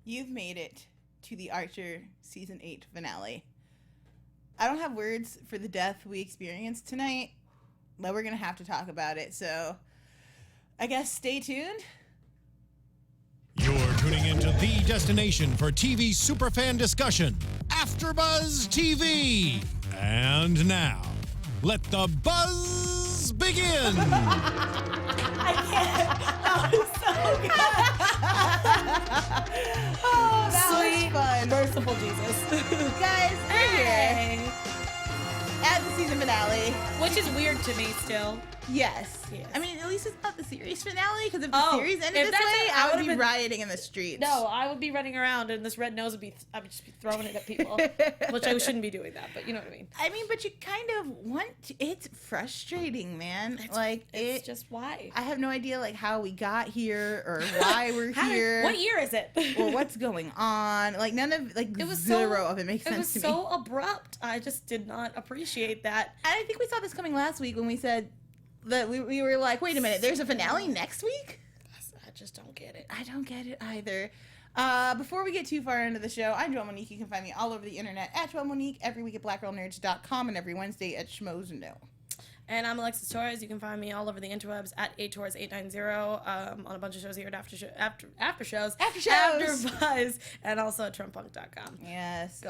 You've made it to the Archer Season 8 finale. I don't have words for the death we experienced tonight, but we're going to have to talk about it, so I guess stay tuned. You're tuning into the destination for TV superfan discussion, AFTERBUZZ TV. And now, let the buzz begin. I can't. That was so good. Oh, that Sweet, was fun. merciful Jesus. Guys, we're here at the season finale. Which is weird to me still. Yes. Yes. I mean, at least it's not the series finale, because if the series ended if this that's way, it, I would be been rioting in the streets. No, I would be running around and this red nose would be, I would just be throwing it at people. Which I shouldn't be doing that, but you know what I mean. I mean, but you kind of want to, it's frustrating, man. It's just why. I have no idea, like, how we got here or why we're here. What year is it? Or what's going on. Like, none of, like, zero of it makes sense to me. It was so abrupt. I just did not appreciate that. And I think we saw this coming last week when we said that we were like, wait a minute, there's a finale next week? I just don't get it. I don't get it either. Before we get too far into the show, I'm Joelle Monique. You can find me all over the internet at Joelle Monique, every week at blackgirlnerds.com, and every Wednesday at Sheamus'S. And I'm Alexis Torres. You can find me all over the interwebs at atorres890 on a bunch of shows here at after shows, AfterBuzz, and also at trumpunk.com. Yes. Go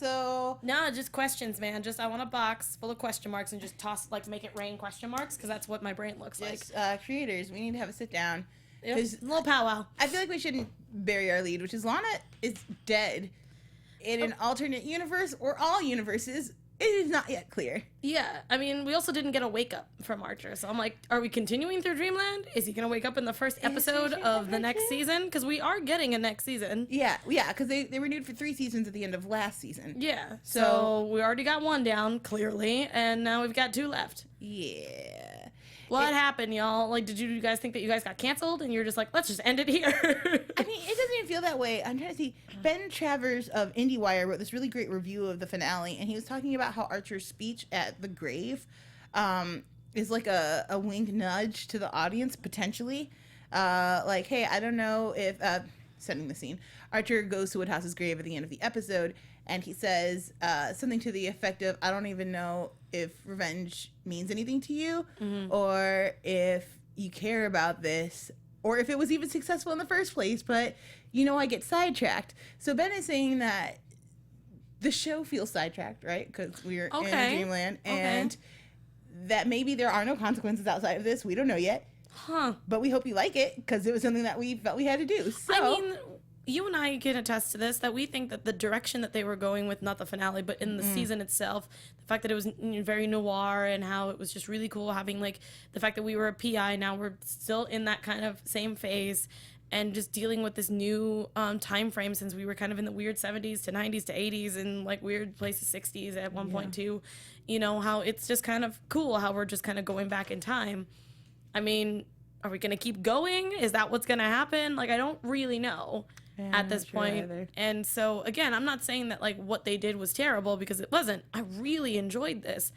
So no, just questions, man. Just I want a box full of question marks and just toss, like, make it rain question marks, because that's what my brain looks like. Creators, we need to have a sit down. Yep. A little powwow. I feel like we shouldn't bury our lead, which is Lana is dead in an alternate universe or all universes. It is not yet clear. Yeah, I mean, we also didn't get a wake up from Archer, so I'm like, are we continuing through Dreamland? Is he gonna wake up in the first episode of the next season? Because we are getting a next season. Yeah, because they renewed for 3 seasons at the end of last season. Yeah, so we already got 1 down, clearly, and now we've got 2 left. Yeah. What happened, y'all? Like, did you guys think that you guys got canceled and you're just like, let's just end it here? I mean, it doesn't even feel that way. I'm trying to see. Ben Travers of IndieWire wrote this really great review of the finale, and he was talking about how Archer's speech at the grave is like a wink nudge to the audience, potentially. Like, hey, I don't know if, setting the scene, Archer goes to Woodhouse's grave at the end of the episode, and he says something to the effect of, I don't even know if revenge means anything to you, or if you care about this, or if it was even successful in the first place, but, I get sidetracked. So Ben is saying that the show feels sidetracked, right? Because we're in Dreamland, and that maybe there are no consequences outside of this. We don't know yet. But we hope you like it, because it was something that we felt we had to do. So, I mean, you and I can attest to this, that we think that the direction that they were going with, not the finale, but in the season itself, the fact that it was very noir and how it was just really cool having, like, the fact that we were a PI, now we're still in that kind of same phase, and just dealing with this new time frame, since we were kind of in the weird 70s to 90s to 80s and, like, weird places 60s at one point too. How it's just kind of cool how we're just kind of going back in time. I mean, are we going to keep going? Is that what's going to happen? Like, I don't really know at this point. Either. And so, again, I'm not saying that, like, what they did was terrible, because it wasn't. I really enjoyed this.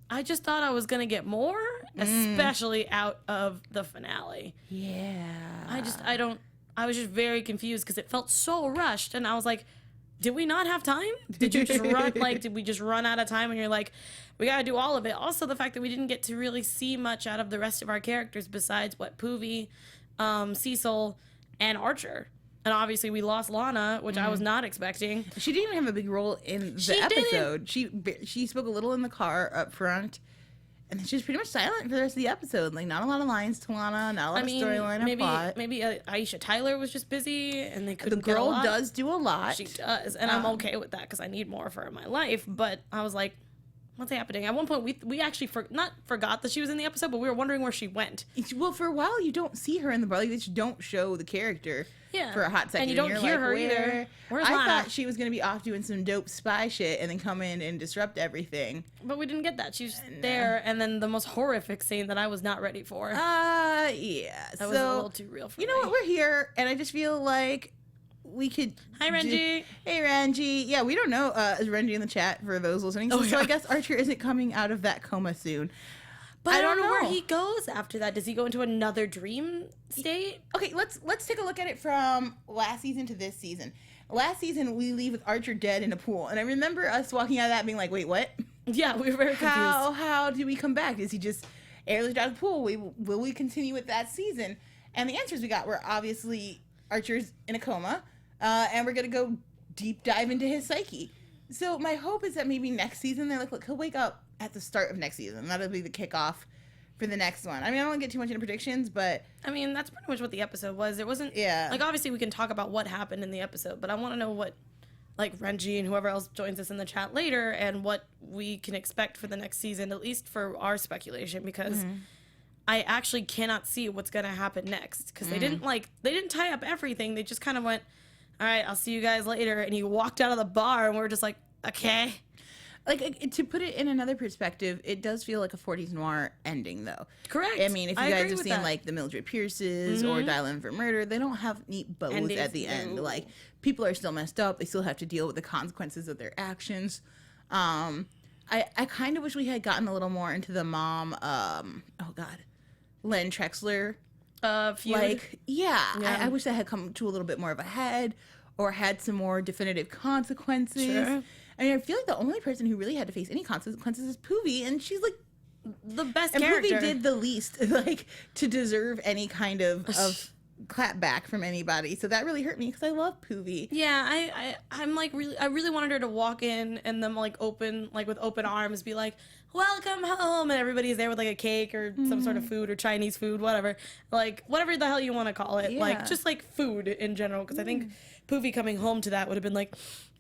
I just thought I was going to get more, especially out of the finale. Yeah. I was just very confused, because it felt so rushed, and I was like, did we not have time? Did you just run, like, did we just run out of time? And you're like, we got to do all of it. Also, the fact that we didn't get to really see much out of the rest of our characters besides, Poovy, Cecil, and Archer. And obviously we lost Lana, which I was not expecting. She didn't even have a big role in the episode. She spoke a little in the car up front, and then she was pretty much silent for the rest of the episode. Like, not a lot of lines to Lana, not a lot of storyline or plot. Maybe Aisha Tyler was just busy, and they couldn't. The girl does do a lot. She does, and I'm okay with that, because I need more of her in my life. But I was like, what's happening? At one point, we actually not forgot that she was in the episode, but we were wondering where she went. Well, for a while, you don't see her in the bar. Like, they just don't show the character for a hot second. And you don't hear her either. Where's Lana? I thought she was going to be off doing some dope spy shit and then come in and disrupt everything. But we didn't get that. She was there, and then the most horrific scene that I was not ready for. Yeah. That was a little too real for me. You know what? We're here, and I just feel like we could. Hi, Renji. Hey, Renji. Yeah, we don't know. Is Renji in the chat for those listening? So I guess Archer isn't coming out of that coma soon. But I don't know where he goes after that. Does he go into another dream state? Okay, let's take a look at it from last season to this season. Last season, we leave with Archer dead in a pool. And I remember us walking out of that being like, wait, what? Yeah, we were very confused. How do we come back? Is he just airlifted out of the pool? Will we continue with that season? And the answers we got were obviously Archer's in a coma. And we're going to go deep dive into his psyche. So my hope is that maybe next season, they're like, look, he'll wake up at the start of next season. That'll be the kickoff for the next one. I mean, I don't want to get too much into predictions, but... I mean, that's pretty much what the episode was. It wasn't... Yeah. Like, obviously, we can talk about what happened in the episode, but I want to know what, like, Renji and whoever else joins us in the chat later, and what we can expect for the next season, at least for our speculation, because I actually cannot see what's going to happen next. Because they didn't tie up everything. They just kind of went, all right, I'll see you guys later. And he walked out of the bar, and we're just like, okay. Like, to put it in another perspective, it does feel like a 40s noir ending, though. Correct. I mean, if you guys have seen, like, the Mildred Pierces or Dial M for Murder, they don't have neat bows Endings, at the end. Like, people are still messed up. They still have to deal with the consequences of their actions. I kind of wish we had gotten a little more into the mom, Len Trexler. Feud. Like, I wish that had come to a little bit more of a head or had some more definitive consequences. Sure. I mean, I feel like the only person who really had to face any consequences is Poovy, and she's like the best and character. Poovy did the least, like, to deserve any kind of clapback from anybody. So that really hurt me because I love Poovy. Yeah, I'm like I really wanted her to walk in and them like with open arms, be like, welcome home, and everybody's there with like a cake or some sort of food or Chinese food, whatever, like whatever the hell you want to call it, like just like food in general. Because I think Poovy coming home to that would have been like,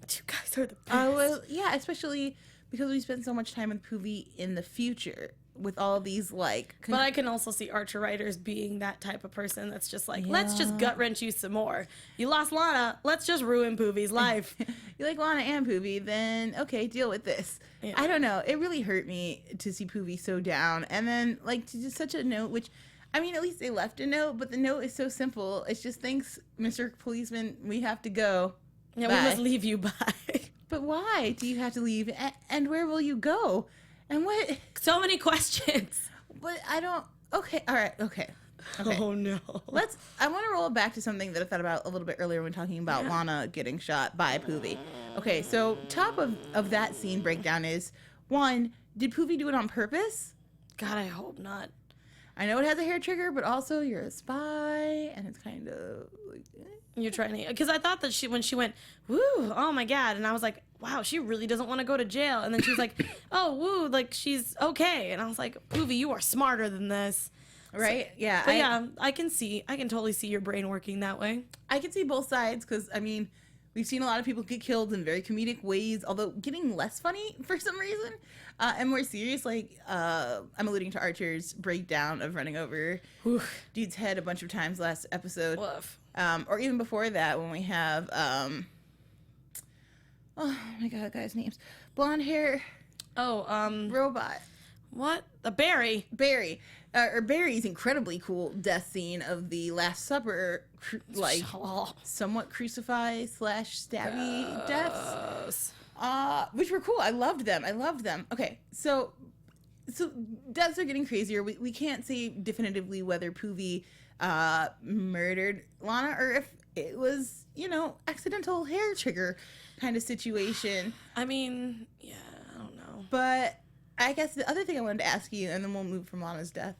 you guys are the best. Well, yeah, especially because we spent so much time with Poovy in the future with all these like. But I can also see Archer writers being that type of person that's just like, let's just gut wrench you some more. You lost Lana, let's just ruin Poovy's life. You like Lana and Poovy, then okay, deal with this. Yeah. I don't know. It really hurt me to see Poovy so down, and then like to just such a note, which. I mean, at least they left a note, but the note is so simple. It's just, thanks, Mr. Policeman, we have to go. Yeah, Bye. we must leave you. Bye. But why do you have to leave? And where will you go? And what? So many questions. But I don't. Okay. All right. Okay. Oh no. I want to roll it back to something that I thought about a little bit earlier when talking about Lana getting shot by Poovy. Okay. So top of that scene breakdown is, one, did Poovy do it on purpose? God, I hope not. I know it has a hair trigger, but also you're a spy, and it's kind of like... You're trying to... Because I thought that when she went, woo, oh my God, and I was like, wow, she really doesn't want to go to jail. And then she was like, oh, woo, like she's okay. And I was like, Poovy, you are smarter than this. Right? So, yeah. But I can totally see your brain working that way. I can see both sides, because, I mean, we've seen a lot of people get killed in very comedic ways, although getting less funny for some reason. And more serious, like, I'm alluding to Archer's breakdown of running over dude's head a bunch of times last episode. Woof. Or even before that, when we have, oh my God, guys' names. Blonde hair. Oh, robot. What? Barry. Or Barry's incredibly cool death scene of the Last Supper, somewhat crucify / stabby deaths. Which were cool. I loved them. Okay, so deaths are getting crazier. We can't say definitively whether Poovy murdered Lana or if it was, accidental hair trigger kind of situation. I mean, yeah, I don't know. But I guess the other thing I wanted to ask you, and then we'll move from Lana's death.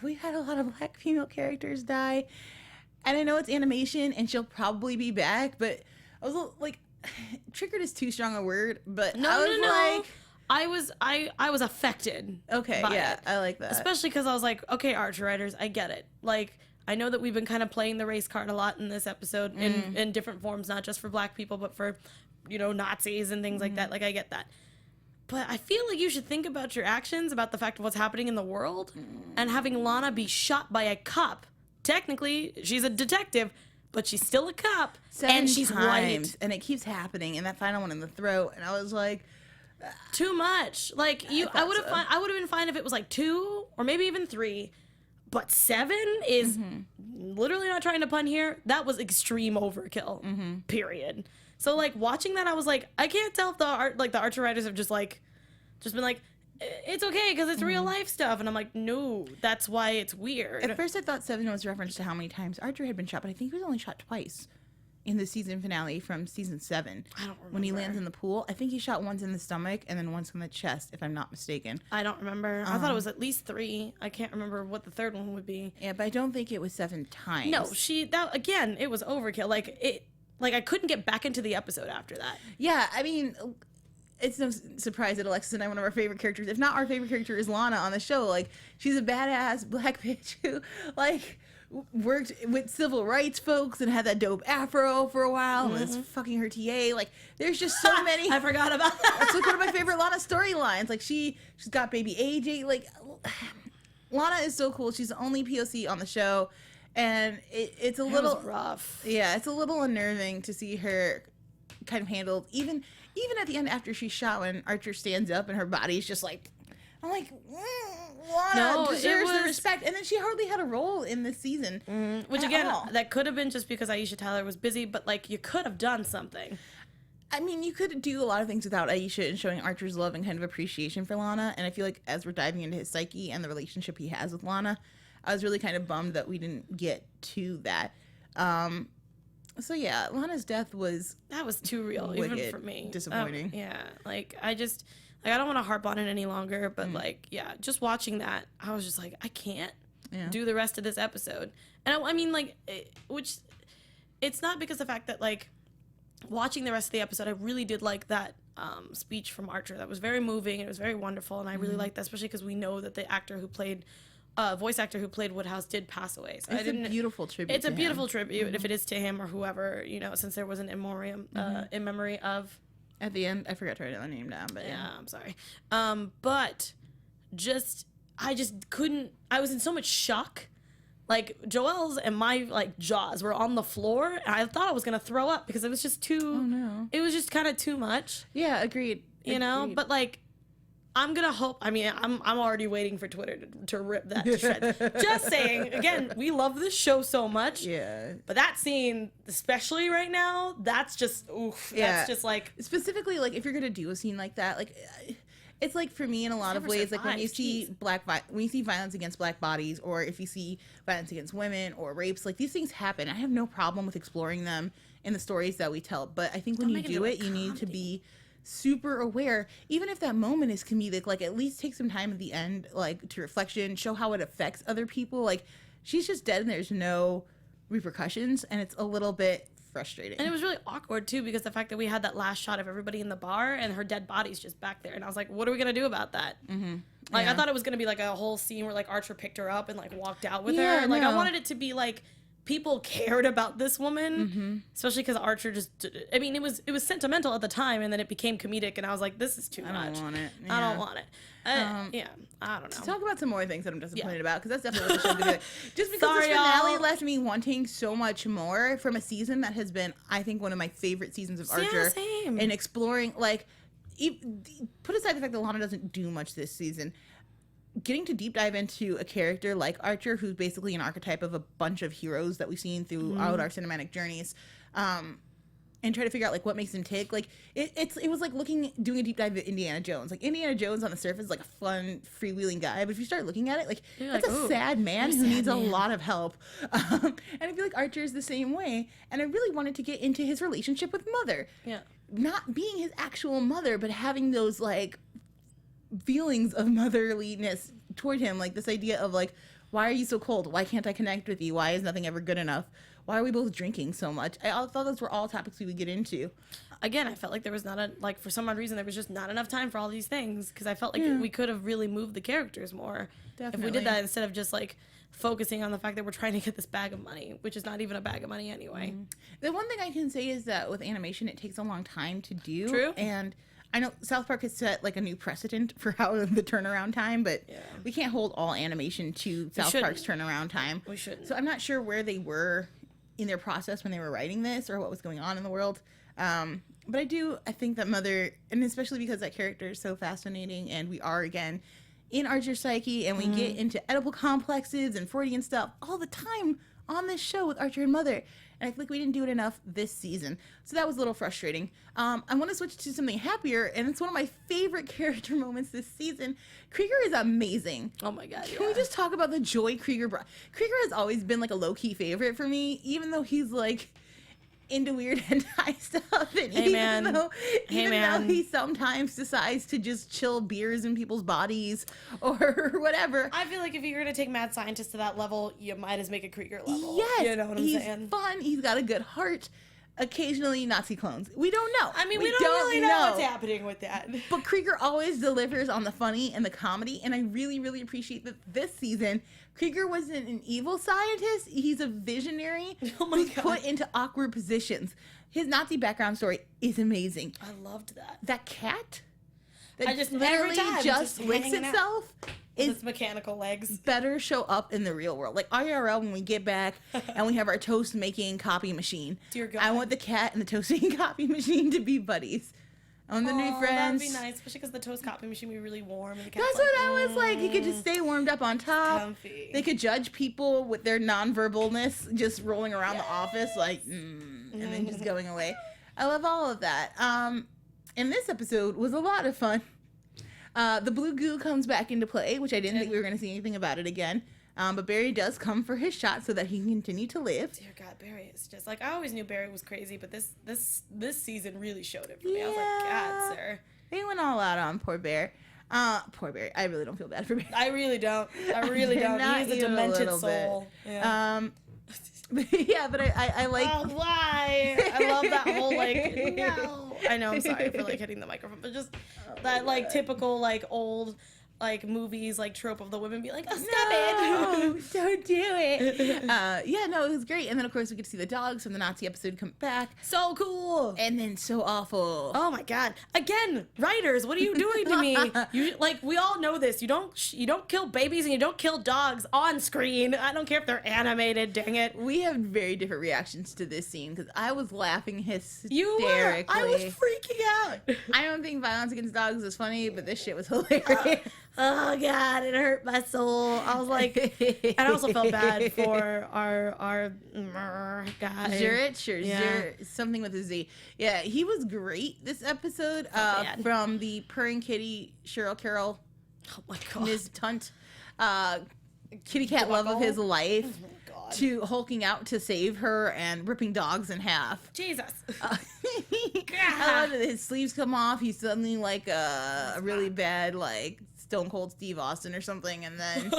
We had a lot of Black female characters die, and I know it's animation, and she'll probably be back, but I was like, triggered is too strong a word, but no. I was affected. Okay, yeah, it. I like that. Especially because I was like, okay, Archer writers, I get it. Like, I know that we've been kind of playing the race card a lot in this episode in different forms, not just for Black people, but for, Nazis and things like that. Like, I get that. But I feel like you should think about your actions, about the fact of what's happening in the world, and having Lana be shot by a cop. Technically, she's a detective, but she's still a cop, and she's white. And it keeps happening, and that final one in the throat, and I was like... too much. Like, I would have been fine if it was like 2 or maybe even 3, but 7 is literally not trying to pun here. That was extreme overkill. Period. So like watching that, I was like, I can't tell if the Archer writers have just been like, it's okay because it's real life stuff. And I'm like, no, that's why it's weird. At first I thought 7 was a reference to how many times Archer had been shot, but I think he was only shot twice in the season finale from season 7. I don't remember. When he lands in the pool, I think he shot once in the stomach and then once in the chest, if I'm not mistaken. I don't remember. I thought it was at least 3. I can't remember what the third one would be. Yeah, but I don't think it was 7 times. No, again, it was overkill. Like I couldn't get back into the episode after that. Yeah, I mean, it's no surprise that Alexis and I, one of our favorite characters, if not our favorite character, is Lana on the show. Like, she's a badass black bitch who, like, worked with civil rights folks and had that dope afro for a while and was fucking her TA. Like, there's just so many. I forgot about that. That's like one of my favorite Lana storylines. Like, she's got baby AJ. Like, Lana is so cool. She's the only POC on the show. And it's a little rough. Yeah, it's a little unnerving to see her kind of handled. Even at the end after she's shot, when Archer stands up and her body's just like, I'm like, Lana deserves the respect. And then she hardly had a role in this season. Which again, that could have been just because Aisha Tyler was busy, but like you could have done something. I mean, you could do a lot of things without Aisha and showing Archer's love and kind of appreciation for Lana. And I feel like as we're diving into his psyche and the relationship he has with Lana, I was really kind of bummed that we didn't get to that. So yeah, Lana'S death was too real, even for me. Disappointing. Yeah, like I don't want to harp on it any longer, but like, yeah, just watching that, I was just like, I can't do the rest of this episode. And I mean, like, which it's not because of the fact that like watching the rest of the episode, I really did like that speech from Archer. That was very moving. It was very wonderful, and I really liked that, especially because we know that the voice actor who played Woodhouse did pass away. So it's a beautiful tribute. It's a beautiful tribute, if it is to him or whoever, since there was an in memory of. At the end, I forgot to write the name down, but yeah, I'm sorry. But I just couldn't. I was in so much shock. Like Joelle's and my like jaws were on the floor, and I thought I was gonna throw up because it was just too. Oh no! It was just kind of too much. Yeah, agreed. But like. I'm gonna hope. I mean, I'm already waiting for Twitter to rip that to shreds. Just saying. Again, we love this show so much. Yeah. But that scene, especially right now, that's just oof. Yeah. That's just like specifically like if you're gonna do a scene like that, like it's like for me in a lot of ways, like when you see violence against black bodies, or if you see violence against women or rapes, like these things happen. I have no problem with exploring them in the stories that we tell, but I think when you do it, you need to be super aware, even if that moment is comedic, like at least take some time at the end, like to reflection, show how it affects other people. Like she's just dead and there's no repercussions, and it's a little bit frustrating. And it was really awkward too, because the fact that we had that last shot of everybody in the bar and her dead body's just back there, and I was like, what are we gonna do about that? Like I thought it was gonna be like a whole scene where like Archer picked her up and like walked out with her. Like I wanted it to be like people cared about this woman, especially because Archer I mean, it was sentimental at the time, and then it became comedic, and I was like, this is too much. I don't want it. I don't want it. I don't know. To talk about some more things that I'm disappointed about, because that's definitely what the show's gonna be. Just because this finale left me wanting so much more from a season that has been, I think, one of my favorite seasons of Archer. Same. And exploring, like, put aside the fact that Lana doesn't do much this season, getting to deep dive into a character like Archer, who's basically an archetype of a bunch of heroes that we've seen throughout our cinematic journeys, and try to figure out like what makes him tick. Like it was like doing a deep dive into Indiana Jones. Like Indiana Jones on the surface is like a fun freewheeling guy, but if you start looking at it, like that's like, a sad man who needs a lot of help. And I feel like Archer is the same way. And I really wanted to get into his relationship with Mother. Yeah, not being his actual mother, but having those like feelings of motherliness toward him, like this idea of like, why are you so cold? Why can't I connect with you? Why is nothing ever good enough? Why are we both drinking so much? I thought those were all topics we would get into. Again, I felt like there was for some odd reason, there was just not enough time for all these things, because I felt like we could have really moved the characters more. Definitely. If we did that instead of just like focusing on the fact that we're trying to get this bag of money, which is not even a bag of money anyway. The one thing I can say is that with animation, it takes a long time to do. True. And I know South Park has set like a new precedent for how the turnaround time, but we can't hold all animation to South Park's turnaround time. We shouldn't. So I'm not sure where they were in their process when they were writing this, or what was going on in the world. But I think that Mother, and especially because that character is so fascinating, and we are again in Archer's psyche, and we get into Oedipal complexes and Freudian stuff all the time on this show with Archer and Mother. And I feel like we didn't do it enough this season. So that was a little frustrating. I want to switch to something happier, and it's one of my favorite character moments this season. Krieger is amazing. Oh my God. Can we just talk about the joy Krieger brought? Krieger has always been like a low-key favorite for me, even though he's like into weird hentai stuff, and even though he sometimes decides to just chill beers in people's bodies or whatever. I feel like if you're gonna take mad scientist to that level, you might as make a Krieger level. Yes, you know what I'm saying? He's fun. He's got a good heart. Occasionally Nazi clones. We don't know. I mean, we don't really know what's happening with that. But Krieger always delivers on the funny and the comedy, and I really, really appreciate that this season Krieger wasn't an evil scientist. He's a visionary who's put into awkward positions. His Nazi background story is amazing. I loved that. That cat that I just literally every time just licks itself is its mechanical legs. better show up in the real world. Like IRL, when we get back and we have our toast making copy machine. Dear God. I want the cat and the toast making copy machine to be buddies. I want the new friends. That'd be nice, especially because the toast copy machine would be really warm. And the That's what I was like. He could just stay warmed up on top. Comfy. They could judge people with their nonverbalness, just rolling around the office like, and then just going away. I love all of that. And this episode was a lot of fun. The blue goo comes back into play, which I didn't think we were going to see anything about it again. But Barry does come for his shot so that he can continue to live. Dear God, Barry is just like, I always knew Barry was crazy, but this season really showed it for me. I was like, God, sir. They went all out on poor Bear. Poor Barry. I really don't feel bad for Barry. I really don't. I really don't. Not He's a even demented little soul. bit. Yeah. Yeah, but I like. Oh, why? I love that whole like. No. I know. I'm sorry for like hitting the microphone, but just that like typical like old like movies like trope of the women be like, oh, stop it. Don't do it. Yeah, no, it was great. And then of course we get to see the dogs from the Nazi episode come back. So cool. And then so awful. Oh my God! Again, writers, what are you doing to me? You like we all know this. You don't kill babies and you don't kill dogs on screen. I don't care if they're animated. Dang it! We have very different reactions to this scene because I was laughing hysterically. You were. I was freaking out. I don't think violence against dogs is funny, but this shit was hilarious. Oh God, it hurt my soul. I was like, and I also felt bad for our guy. Zurich, something with a Z. Yeah, he was great this episode. From the purring kitty Cheryl Carroll, oh my God, Ms. Tunt, kitty cat love of his life, to hulking out to save her and ripping dogs in half. Jesus. I love that his sleeves come off. He's suddenly like a really bad like Stone Cold Steve Austin or something, and then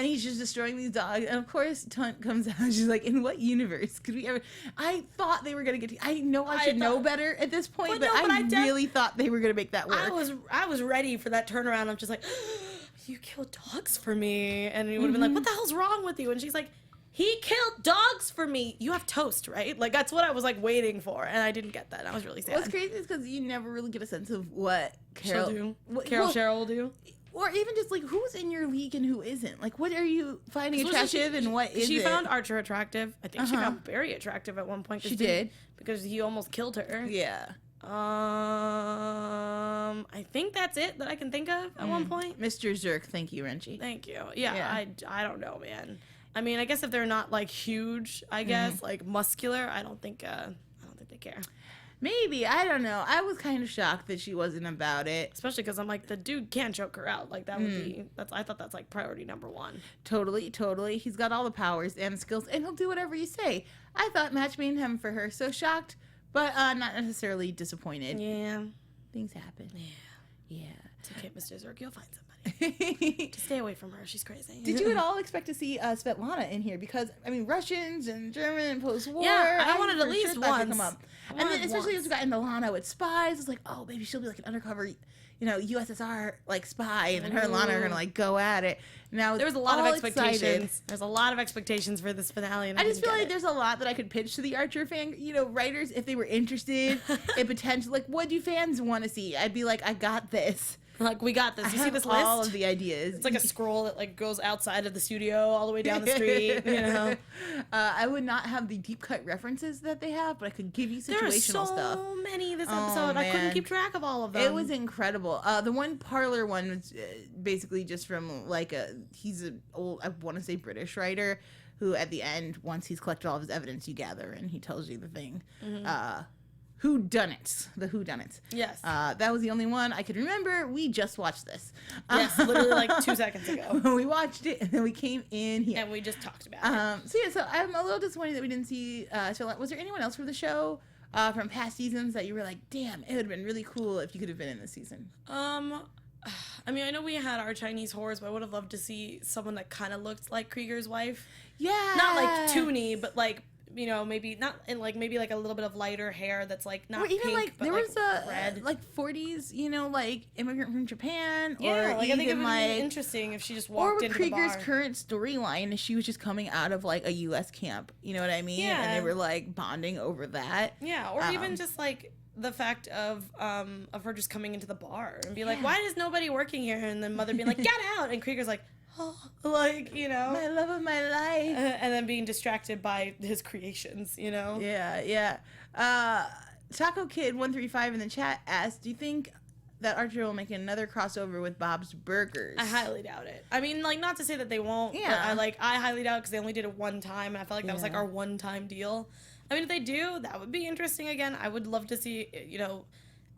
he's just destroying these dogs. And of course, Tunt comes out and she's like, "In what universe could we ever?" I thought they were gonna get. I know I should know better at this point, but I really thought they were gonna make that work. I was ready for that turnaround. I'm just like, "You killed dogs for me," and he would have been like, "What the hell's wrong with you?" And she's like, "He killed dogs for me." You have toast, right? Like that's what I was like waiting for, and I didn't get that. And I was really sad. What's crazy is because you never really get a sense of what Cheryl will do. Or even just, like, who's in your league and who isn't? Like, what are you finding attractive and what isn't? She found Archer attractive. I think she found Barry attractive at one point. She did. Because he almost killed her. Yeah. I think that's it that I can think of at one point. Mr. Zirk, thank you, Renchi. Thank you. Yeah. I don't know, man. I mean, I guess if they're not, like, huge, I guess, like, muscular, I don't think they care. Maybe. I don't know. I was kind of shocked that she wasn't about it. Especially because I'm like, the dude can't choke her out. Like, that would be... I thought that's, like, priority number one. Totally. He's got all the powers and skills, and he'll do whatever you say. I thought match made him for her. So shocked, but not necessarily disappointed. Yeah. Things happen. Yeah. It's okay, Mr. Zirk. You'll find somebody. Just stay away from her. She's crazy. Did you at all expect to see Svetlana in here? Because, I mean, Russians and German and post-war. Yeah, I wanted at least once. Come up. And then especially as we got into Lana with spies, it's like, oh, maybe she'll be like an undercover, USSR like spy, and then her and Lana are gonna like go at it. Now there was a lot of expectations. There's a lot of expectations for this finale, and I just feel like there's a lot that I could pitch to the Archer fan, writers if they were interested in potential. Like, what do fans want to see? I'd be like, I got this. Like, we got this. You see this list? All of the ideas. It's like a scroll that like goes outside of the studio all the way down the street. You know, I would not have the deep cut references that they have, but I could give you situational there are so stuff. many this episode. I couldn't keep track of all of them. It was incredible. The one parlor one was basically just from like he's an old, I want to say British writer, who at the end, once he's collected all of his evidence, you gather, and he tells you the thing. Whodunits. The whodunits. Yes. That was the only one I could remember. We just watched this. Yes, literally like 2 seconds ago. We watched it, and then we came in here. And we just talked about it. So I'm a little disappointed that we didn't see, was there anyone else from the show from past seasons that you were like, damn, it would have been really cool if you could have been in this season? I mean, I know we had our Chinese horrors, but I would have loved to see someone that kind of looked like Krieger's wife. Yeah. Not like toony, but like, you know, maybe not in like maybe like a little bit of lighter hair that's like not or even pink, like but there like was a red. like 40s, you know, like immigrant from Japan, Yeah, or like even I think it would like be interesting if she just or walked with into Krieger's the bar. current storyline, and she was just coming out of like a U.S. camp. You know what I mean? Yeah. And they were like bonding over that. Yeah, or even just like the fact of her just coming into the bar and be like, why is nobody working here? And then Mother being like, get out, and Krieger's like, oh, like, you know, My love of my life. and then being distracted by his creations, you know. Yeah. Taco Kid 135 in the chat asked, do you think that Archer will make another crossover with Bob's Burgers? I highly doubt it. I mean, like, not to say that they won't. Yeah. But I highly doubt it because they only did it one time, and I felt like that was like Yeah. our one-time deal. I mean, if they do, that would be interesting again. I would love to see, you know,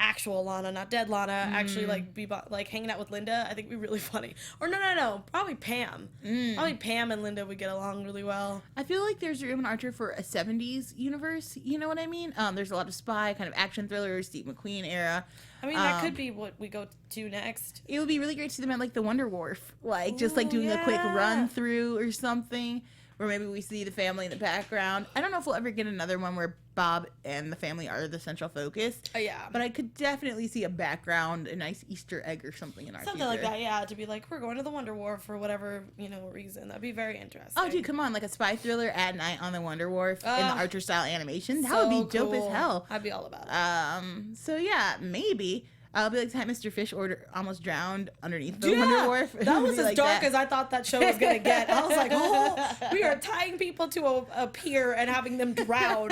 actual Lana, not dead Lana, actually like be like hanging out with Linda. I think it'd be really funny. Or no, probably Pam. Probably Pam and Linda would get along really well. I feel like there's room in Archer for a 70s universe, you know what I mean? There's a lot of spy, kind of action thrillers, Steve McQueen era. I mean, that could be what we go to next. It would be really great to see them at like the Wonder Wharf, like just like doing a quick yeah. run through or something, where maybe we see the family in the background. I don't know if we'll ever get another one where Bob and the family are the central focus. Yeah. But I could definitely see a background, a nice Easter egg or something in our Something future. like that, yeah, to be like, we're going to the Wonder Wharf for whatever, you know, reason. That'd be very interesting. Oh, dude, come on. Like a spy thriller at night on the Wonder Wharf in the Archer-style animation. That So would be dope cool. as hell. I'd be all about it. So, yeah, maybe. I'll be like the time Mr. Fish almost drowned underneath the Yeah, Wonder Wharf. that was Be as like dark that. as I thought that show was going to get. I was like, oh, we are tying people to a pier and having them drown.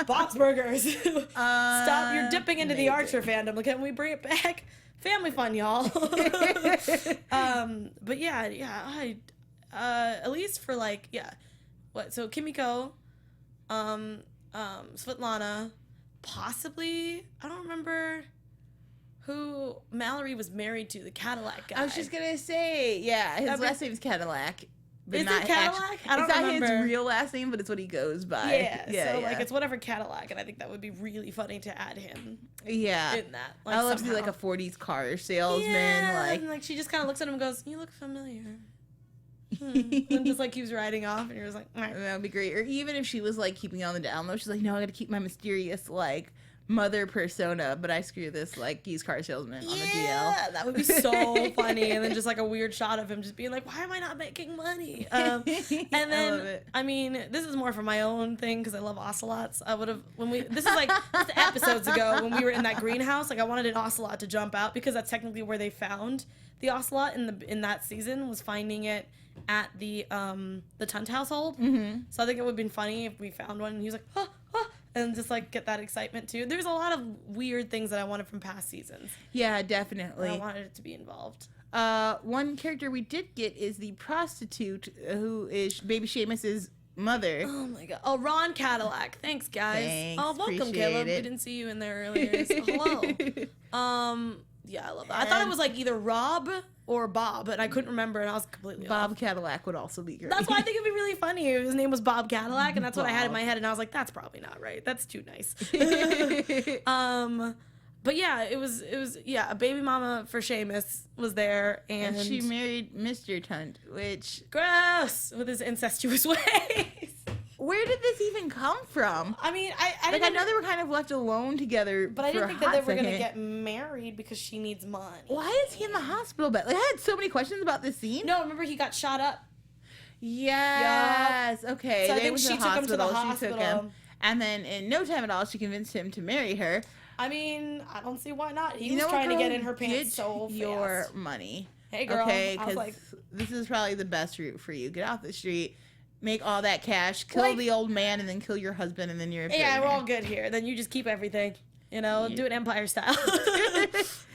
Bob's Burgers. Stop. You're dipping into the Archer fandom. Like, can we bring it back? Family fun, y'all. But yeah, at least for like, so Kimiko, Svetlana, possibly, I don't remember who Mallory was married to, the Cadillac guy. I was just going to say, yeah, his last name's Cadillac. But Is it not Cadillac? I don't it's not remember. his real last name, but it's what he goes by. Yeah, like it's whatever Cadillac, and I think that would be really funny to add him in that. Like, I love to somehow. see like a 40s car salesman. Yeah, Like, and like she just kind of looks at him and goes, "You look familiar." And just like keeps riding off, and you're just like, "Meh." that would be great. Or even if she was like keeping it on the down low, she's like, no, I got to keep my mysterious like mother persona, but I screw this like used car salesman on the DL. Yeah, that would be so funny. And then just like a weird shot of him just being like, why am I not making money? And then, I love it. I mean, this is more for my own thing because I love ocelots. I would have, this is like just episodes ago when we were in that greenhouse, like I wanted an ocelot to jump out because that's technically where they found the ocelot in that season, was finding it at the Tunt household. Mm-hmm. So I think it would have been funny if we found one and he was like, ah, ah, and just like get that excitement too. There's a lot of weird things that I wanted from past seasons. Yeah, definitely. I wanted it to be involved. One character we did get is the prostitute who is baby Sheamus'S mother. Oh my god. Oh, Ron Cadillac. Thanks, guys. Thanks, Oh, welcome, appreciate Caleb. it. We didn't see you in there earlier. So hello. Yeah, I love that. I thought it was like either Rob or Bob, and I couldn't remember, and I was completely Bob off. Cadillac would also be great. That's why I think it'd be really funny if his name was Bob Cadillac, and that's what I had in my head, and I was like, that's probably not right. That's too nice. But yeah, it was a baby mama for Sheamus was there, and she married Mr. Tunt, which gross with his incestuous ways. where did this even come from? I mean, I Like, I didn't know they were kind of left alone together, but I didn't for think a that they hot were gonna second. get married because she needs money. Why is he in the hospital bed? Like, I had so many questions about this scene. No, remember he got shot up. Yes. Okay. So I They think went she took him to the She took hospital. him. And then in no time at all, she convinced him to marry her. I mean, I don't see why not. He You was know trying what, to get girl? in her pants Get so your fast. money. Hey, girl. Okay, I was because like, this is probably the best route for you. Get off the street, make all that cash, kill Like- the old man, and then kill your husband, and then you're a yeah, we're billionaire. all good here. Then you just keep everything. You know, Yeah. do it Empire style.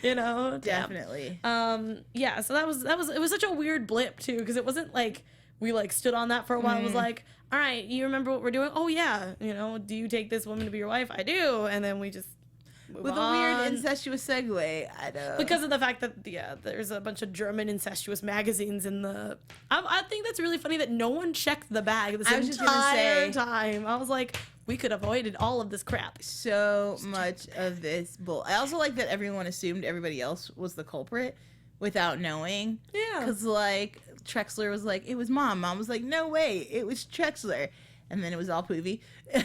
You know, Definitely. Yeah. So it was such a weird blip too, because it wasn't like we like stood on that for a while. It was like, all right, you remember what we're doing? Oh yeah. You know, do you take this woman to be your wife? I do. And then we just move With on. a weird incestuous segue, I know. Because of the fact that there's a bunch of German incestuous magazines in the. I think that's really funny that no one checked the bag this I was just gonna entire say- time. I was like, we could have avoided all of this crap. so much of this bull. I also like that everyone assumed everybody else was the culprit without knowing. Yeah. Because, like, Trexler was like, it was Mom. Mom was like, no way, it was Trexler. And then it was all Poovy. I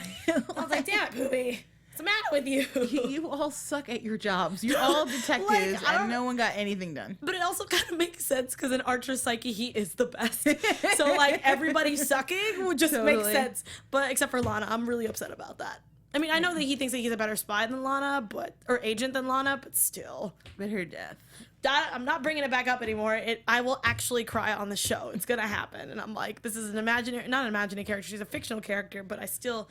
was like, damn it, Poopy. What's the matter with you? You all suck at your jobs. You're all detectives, Like, I don't- and no one got anything done. But it also kind of makes sense because in Archer's psyche, he is the best. So, like, everybody sucking would just make Totally. sense. But except for Lana, I'm really upset about that. I mean, I know that he thinks that he's a better spy than Lana, or agent than Lana, but still. But her death. I'm not bringing it back up anymore. I will actually cry on the show. It's going to happen. And I'm like, this is not an imaginary character. She's a fictional character, but I still,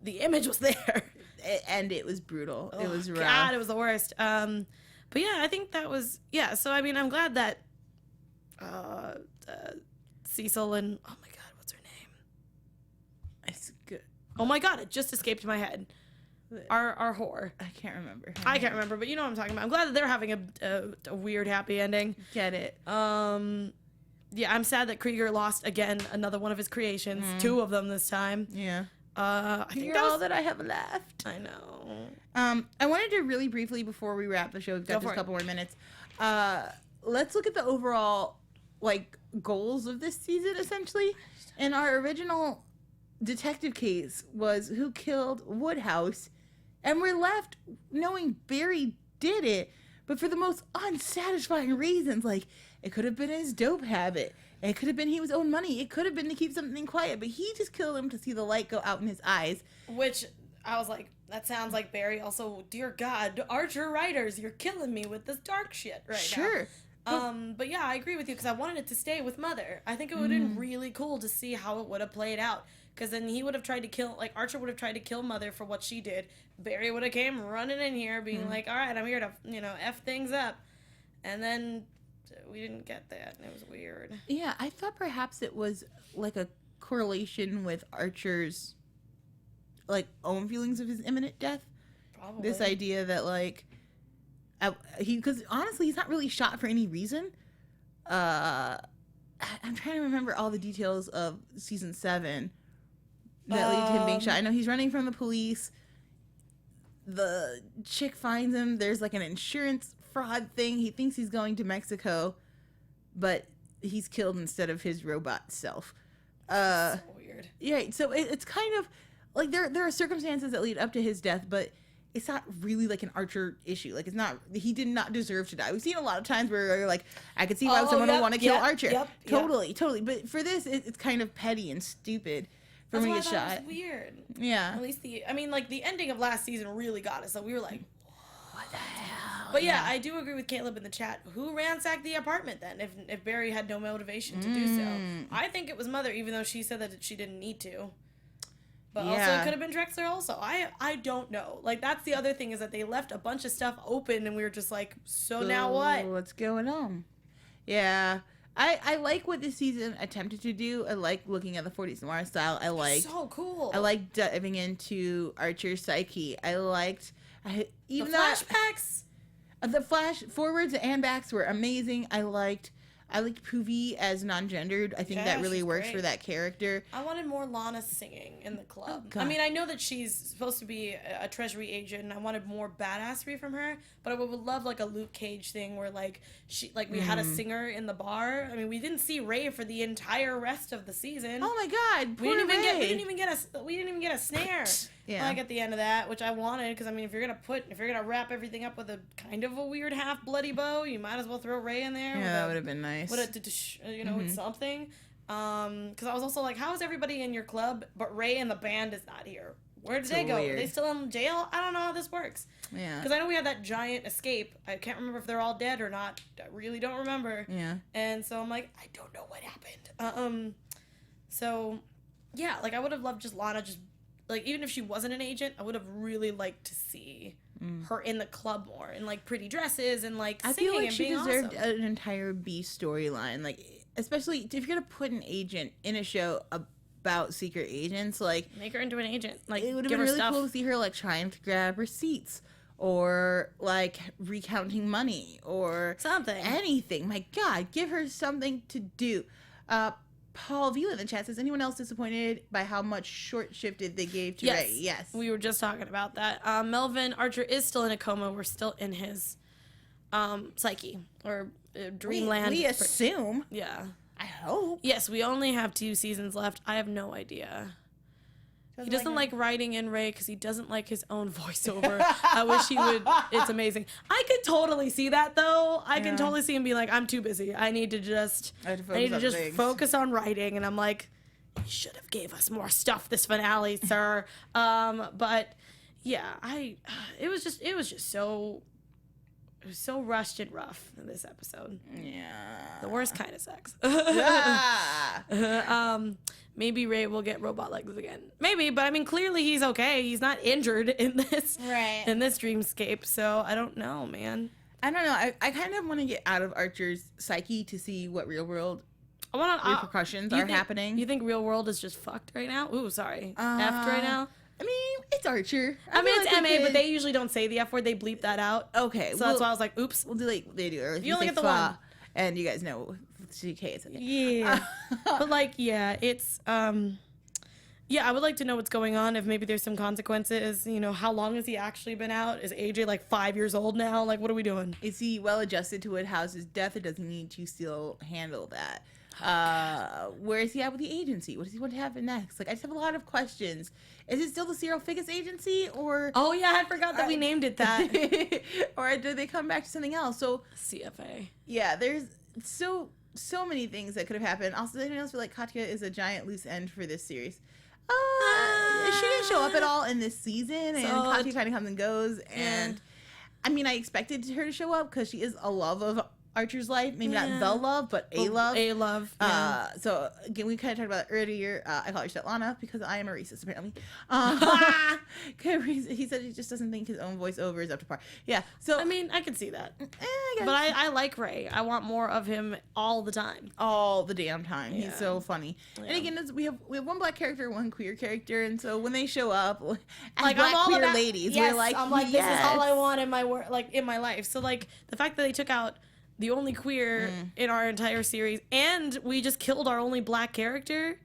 the image was there. And it was brutal. It was rough. God, it was the worst. But yeah, I think that was, yeah. So, I mean, I'm glad that Cecil and, oh my God, what's her name? It's good. Oh my God, it just escaped my head. Our whore. I can't remember. I can't remember, but you know what I'm talking about. I'm glad that they're having a weird happy ending. Get it. Yeah, I'm sad that Krieger lost again another one of his creations. 2 of them this time. Yeah. I think You're that all was, that I have left. I know. I wanted to really briefly, before we wrap the show, we've got Go just for a it. couple more minutes. Let's look at the overall, like, goals of this season, essentially. And our original detective case was who killed Woodhouse. And we're left knowing Barry did it, but for the most unsatisfying reasons. Like, it could have been his dope habit. It could have been he was owed money. It could have been to keep something quiet, but he just killed him to see the light go out in his eyes. Which I was like, that sounds like Barry. Also, dear God, Archer writers, you're killing me with this dark shit right Sure. now. But yeah, I agree with you because I wanted it to stay with Mother. I think it would have been really cool to see how it would have played out. Because then he would have tried to kill, like, Archer would have tried to kill Mother for what she did. Barry would have came running in here being like, all right, I'm here to, F things up. And then we didn't get that, and it was weird. Yeah, I thought perhaps it was like a correlation with Archer's, like, own feelings of his imminent death. Probably. This idea that, like, because honestly, he's not really shot for any reason. I'm trying to remember all the details of season 7 that lead to him being shot. I know he's running from the police. The chick finds him. There's like an insurance fraud thing. He thinks he's going to Mexico, but he's killed instead of his robot self. So weird. Yeah, so it's kind of like there are circumstances that lead up to his death, but it's not really like an Archer issue. Like, it's not, he did not deserve to die. We've seen a lot of times where you're like, I could see why someone would want to kill Archer. Totally. But for this, it's kind of petty and stupid for him to get That's why I thought shot. it was weird. Yeah. At least the ending of last season really got us. So we were like, What the hell? but yeah, I do agree with Caleb in the chat. Who ransacked the apartment then? If Barry had no motivation to do so, I think it was Mother, even though she said that she didn't need to. But also, Yeah. it could have been Drexler also. I don't know. Like, that's the other thing, is that they left a bunch of stuff open, and we were just like, so now what? What's going on? Yeah. I like what this season attempted to do. I like looking at the 40s noir style. I like So cool. I like diving into Archer's psyche. Even the flashbacks. The flash forwards and backs were amazing. I liked Poovy as non-gendered. I think Yeah, that really she's works great. for that character. I wanted more Lana singing in the club. Oh, God. I mean, I know that she's supposed to be a treasury agent, and I wanted more badassery from her. But I would love like a Luke Cage thing where we had a singer in the bar. I mean, we didn't see Ray for the entire rest of the season. Oh my God! we Poor didn't Ray. even get a snare. Yeah. Like at the end of that, which I wanted, because I mean, if you're gonna wrap everything up with a kind of a weird half bloody bow, you might as well throw Ray in there. Yeah, that would have been nice. With something. Because I was also like, how is everybody in your club, but Ray and the band is not here? Where did So they go? weird. Are they still in jail? I don't know how this works. Yeah. Because I know we had that giant escape. I can't remember if they're all dead or not. I really don't remember. Yeah. And so I'm like, I don't know what happened. So, yeah, like, I would have loved just Lana just, like, even if she wasn't an agent, I would have really liked to see her in the club more, in, like, pretty dresses and, like, I singing feel like and she being deserved awesome. an entire B storyline. Like, especially if you're going to put an agent in a show about secret agents, like, Make her into an agent. Like, it would have give been her really stuff. cool to see her, like, trying to grab receipts or, like, recounting money or Something. anything. My God, give her something to do. Paul Vila in the chat says, anyone else disappointed by how much short-shifted they gave to Ray? Yes. We were just talking about that. Melvin Archer is still in a coma. We're still in his psyche or dreamland. We assume. Yeah. I hope. Yes, we only have 2 seasons left. I have no idea. He doesn't like writing in Ray because he doesn't like his own voiceover. I wish he would. It's amazing. I could totally see that though. I can totally see him being like, I'm too busy. I need to just focus on writing. And I'm like, you should have gave us more stuff this finale, sir. But yeah, it was just so rushed and rough in this episode. Yeah. The worst kind of sex. Ah. Maybe Ray will get robot legs again. Maybe, but I mean, clearly he's okay. He's not injured in this dreamscape. So I don't know, man. I don't know. I kind of want to get out of Archer's psyche to see what real world repercussions are happening. You think real world is just fucked right now? Ooh, sorry. Effed right now? I mean, it's Archer. I mean, it's MA, but they usually don't say the F word. They bleep that out. Okay. So that's why I was like, oops. We'll do like they do. Or You only get the one. And you guys know CK is okay. Yeah. But like, yeah, it's yeah, I would like to know what's going on, if maybe there's some consequences. You know, how long has he actually been out? Is AJ like 5 years old now? Like, what are we doing? Is he well adjusted to what House's death, or does he need to still handle that? Where is he at with the agency? What does he want to happen next? Like, I just have a lot of questions. Is it still the Serial Ficus agency, or Oh yeah, I forgot that we named it that. or do they come back to something else? So CFA. yeah, there's so many things that could have happened. Also, does anyone else feel like Katya is a giant loose end for this series? She didn't show up at all in this season, and Katya kind of comes and goes. And I mean, I expected her to show up because she is a love of Archer's life. Maybe not the love, but a love. A love. Yeah. So again, we kind of talked about it earlier. I call her Svetlana because I am a racist, apparently. He said he just doesn't think his own voiceover is up to par. Yeah. So I mean, I can see that. I guess. But I like Ray. I want more of him all the time. All the damn time. Yeah. He's so funny. Yeah. And again, we have one black character, one queer character, and so when they show up, as Like, black I'm all queer about, ladies, yes, we're like, I'm like, yes. this is all I want in my work, like in my life. So like the fact that they took out the only queer in our entire series, and we just killed our only black character.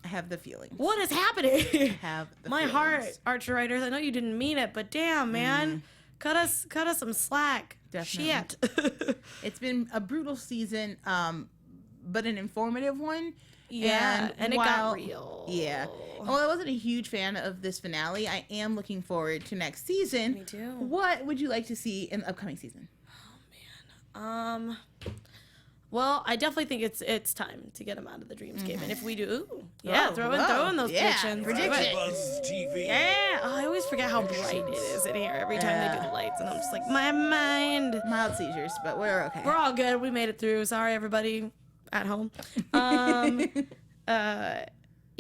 I have the feeling. What is happening? Have the My feelings. heart, Archer writers. I know you didn't mean it, but damn, man, cut us some slack. Definitely. Shit. It's been a brutal season, but an informative one. Yeah, and it got while- real. Yeah. Well, I wasn't a huge fan of this finale. I am looking forward to next season. Me too. What would you like to see in the upcoming season? Well, I definitely think it's time to get him out of the dreamscape, and if we do, Oh, throw in those predictions. AFTERBUZZ TV. Yeah, I always forget how bright it is in here every time they do the lights, and I'm just like, my mind. Mild seizures, but we're okay. We're all good. We made it through. Sorry, everybody at home.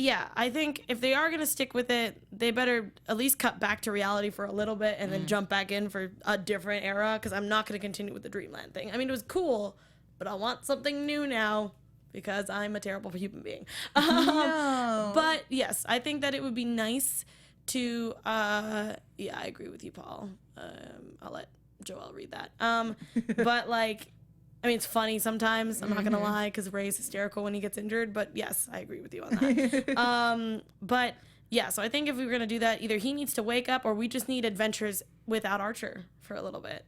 Yeah, I think if they are gonna stick with it, they better at least cut back to reality for a little bit and then jump back in for a different era. Because I'm not gonna continue with the Dreamland thing. I mean, it was cool, but I want something new now because I'm a terrible human being. No. But yes, I think that it would be nice to. Yeah, I agree with you, Paul. I'll let Joelle read that. But like. I mean, it's funny sometimes. I'm not going to lie, because Ray's hysterical when he gets injured. But yes, I agree with you on that. But yeah, so I think if we were going to do that, either he needs to wake up or we just need adventures without Archer for a little bit.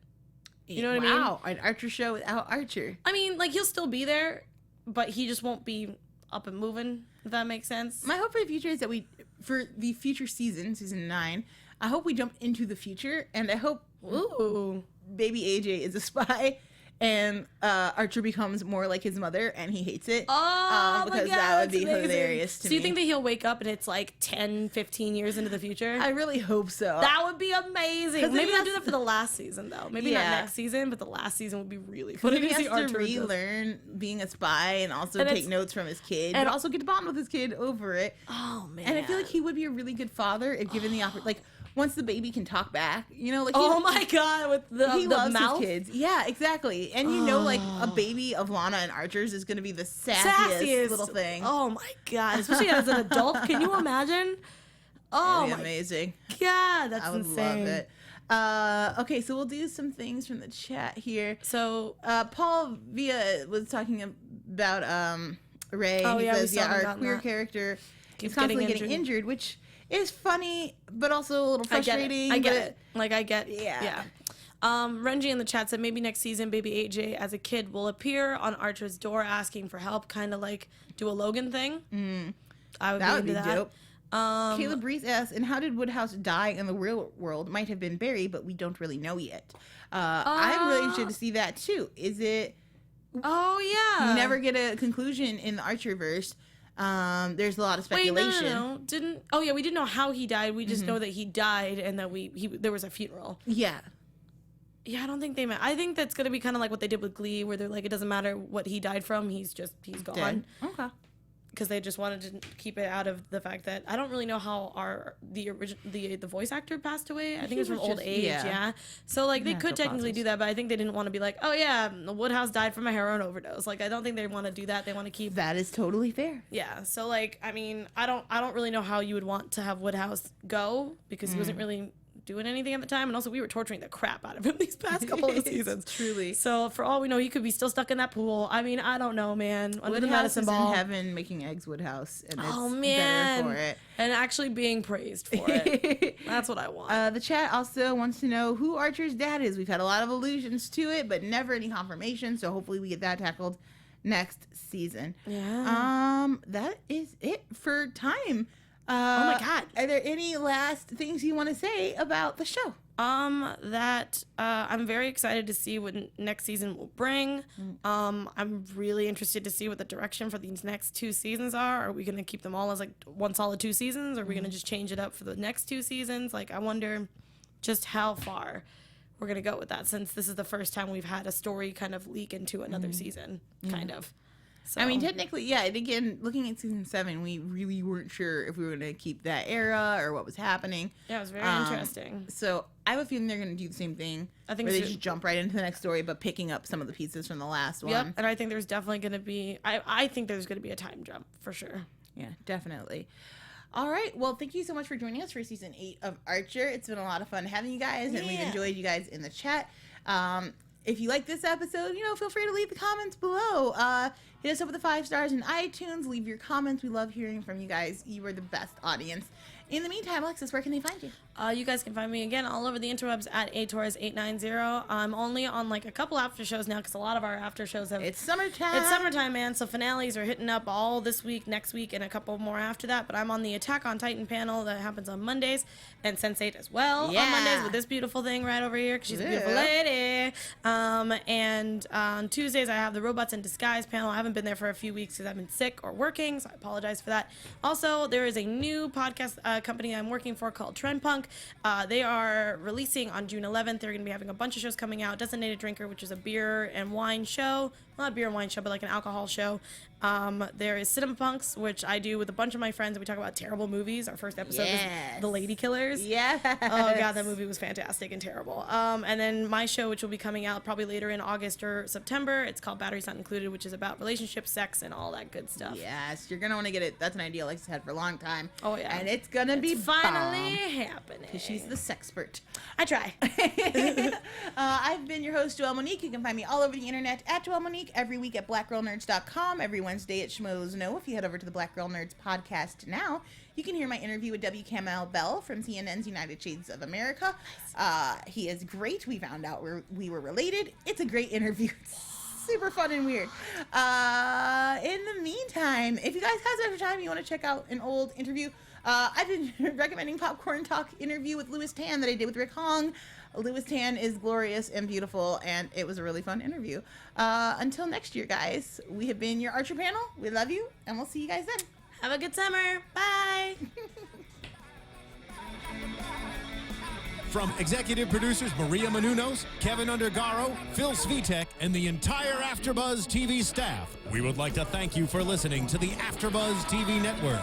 You know what I mean? Wow, an Archer show without Archer. I mean, like, he'll still be there, but he just won't be up and moving, if that makes sense. My hope for the future is that for the future season 9, I hope we jump into the future, and I hope Ooh. baby AJ is a spy. and Archer becomes more like his mother, and he hates it. Oh, because my God, that would be that's amazing. hilarious to me. So you think that he'll wake up and it's like 10, 15 years into the future? I really hope so. That would be amazing. 'Cause Maybe he they'll do has that for the last season, though. Maybe not next season, but the last season would be really funny he to see has Archer to with this. relearn being a spy and also And take it's- notes from his kid, and- but also get to bond with his kid over it. Oh, man. And I feel like he would be a really good father if given the opportunity. Like, once the baby can talk back, you know, like Oh, my God, with he the loves mouth. his kids. Yeah, exactly. And you know, like a baby of Lana and Archer's is going to be the sassiest little thing. Oh, my God. Especially as an adult. Can you imagine? Oh, It'd be my amazing. God. That's I would insane. love it. Okay, so we'll do some things from the chat here. So, Paul Villa was talking about Ray. Oh, He yeah, we says, saw him our gotten queer that. character Keeps is constantly getting getting injured, which is funny, but also a little frustrating. I get but it. Like, I get Yeah. Renji in the chat said maybe next season baby AJ as a kid will appear on Archer's door asking for help, kind of like do a Logan thing. I would That would be be into that. dope. Caleb Reese asks, and how did Woodhouse die in the real world? Might have been buried, but we don't really know yet. I'm really interested to see that too. Is it... Oh, yeah. You never get a conclusion in the Archerverse. There's a lot of speculation. Wait, no. Didn't... Oh, yeah, we didn't know how he died. We just know that he died and that there was a funeral. Yeah. Yeah, I don't think they meant... I think that's going to be kind of like what they did with Glee, where they're like, it doesn't matter what he died from, he's gone. Dead. Okay. Because they just wanted to keep it out of the fact that I don't really know how the voice actor passed away. I think it was from was old just- age, yeah. yeah. So like they Yeah, could so technically do that, but I think they didn't want to be like, oh yeah, Woodhouse died from a heroin overdose. Like I don't think they want to do that. They want to keep That is totally fair. yeah. So like I mean I don't really know how you would want to have Woodhouse go because he wasn't really doing anything at the time, and also we were torturing the crap out of him these past couple of seasons. Truly. So for all we know, he could be still stuck in that pool. I mean, I don't know, man. Under the Woodhouse medicine is ball. in heaven making eggs, Woodhouse, and it's Oh man, better for it. and actually being praised for it. That's what I want. The chat also wants to know who Archer's dad is. We've had a lot of allusions to it, but never any confirmation. So hopefully we get that tackled next season. Yeah. That is it for time. Oh my God. Are there any last things you want to say about the show? That I'm very excited to see what next season will bring. I'm really interested to see what the direction for these next 2 seasons are. Are we going to keep them all as like one solid 2 seasons? Or are we going to just change it up for the next 2 seasons? Like, I wonder just how far we're going to go with that, since this is the first time we've had a story kind of leak into another season, kind of. So. I mean, technically, yeah. And again, looking at season 7, we really weren't sure if we were going to keep that era or what was happening. Yeah, it was very interesting. So I have a feeling they're going to do the same thing. I think where they so. just jump right into the next story, but picking up some of the pieces from the last one. Yep, and I think there's definitely going to be, I think there's going to be a time jump for sure. Yeah, definitely. All right. Well, thank you so much for joining us for season 8 of Archer. It's been a lot of fun having you guys, and we've enjoyed you guys in the chat. If you like this episode, feel free to leave the comments below. Hit us up with the 5 stars in iTunes. Leave your comments. We love hearing from you guys. You are the best audience. In the meantime, Alexis, where can they find you? You guys can find me again all over the interwebs at Torres890. I'm only on like a couple after shows now because a lot of our after shows have. It's summertime. It's summertime, man. So finales are hitting up all this week, next week, and a couple more after that. But I'm on the Attack on Titan panel that happens on Mondays, and Sense8 as well on Mondays with this beautiful thing right over here because she's a beautiful lady. And on Tuesdays I have the Robots in Disguise panel. I haven't been there for a few weeks because I've been sick or working, so I apologize for that. Also, there is a new podcast company I'm working for called Trend Punk. They are releasing on June 11th. They're going to be having a bunch of shows coming out. Designated Drinker, which is a beer and wine show. Well, not beer and wine show, but like an alcohol show. There is Cinema Punks, which I do with a bunch of my friends, and we talk about terrible movies. Our first episode was The Lady Killers. Yeah. Oh, God, that movie was fantastic and terrible. And then my show, which will be coming out probably later in August or September, it's called Batteries Not Included, which is about relationships, sex, and all that good stuff. Yes, you're going to want to get it. That's an idea Alexis had for a long time. Oh, yeah. And it's going to be finally happening. Because she's the sexpert. I try. I've been your host, Joelle Monique. You can find me all over the internet at Joelle Monique, every week at blackgirlnerds.com, every Wednesday at Schmoes Know. If you head over to the Black Girl Nerds podcast now, you can hear my interview with W. Kamau Bell from CNN's United Shades of America. He is great. We found out we were related. It's a great interview. It's super fun and weird. In the meantime, if you guys have some extra time, you want to check out an old interview. I've been recommending Popcorn Talk interview with Louis Tan that I did with Rick Hong. Louis Tan is glorious and beautiful, and it was a really fun interview. Until next year, guys, we have been your Archer panel. We love you, and we'll see you guys then. Have a good summer. Bye. From executive producers Maria Menounos, Kevin Undergaro, Phil Svitek, and the entire AfterBuzz TV staff, we would like to thank you for listening to the AfterBuzz TV network.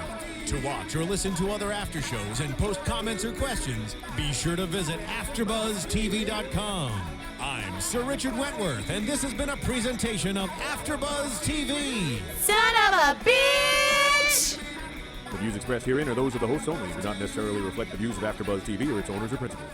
To watch or listen to other after shows and post comments or questions, be sure to visit AfterBuzzTV.com. I'm Sir Richard Wentworth, and this has been a presentation of AfterBuzz TV. Son of a bitch! The views expressed herein are those of the hosts only and do not necessarily reflect the views of AfterBuzz TV or its owners or principals.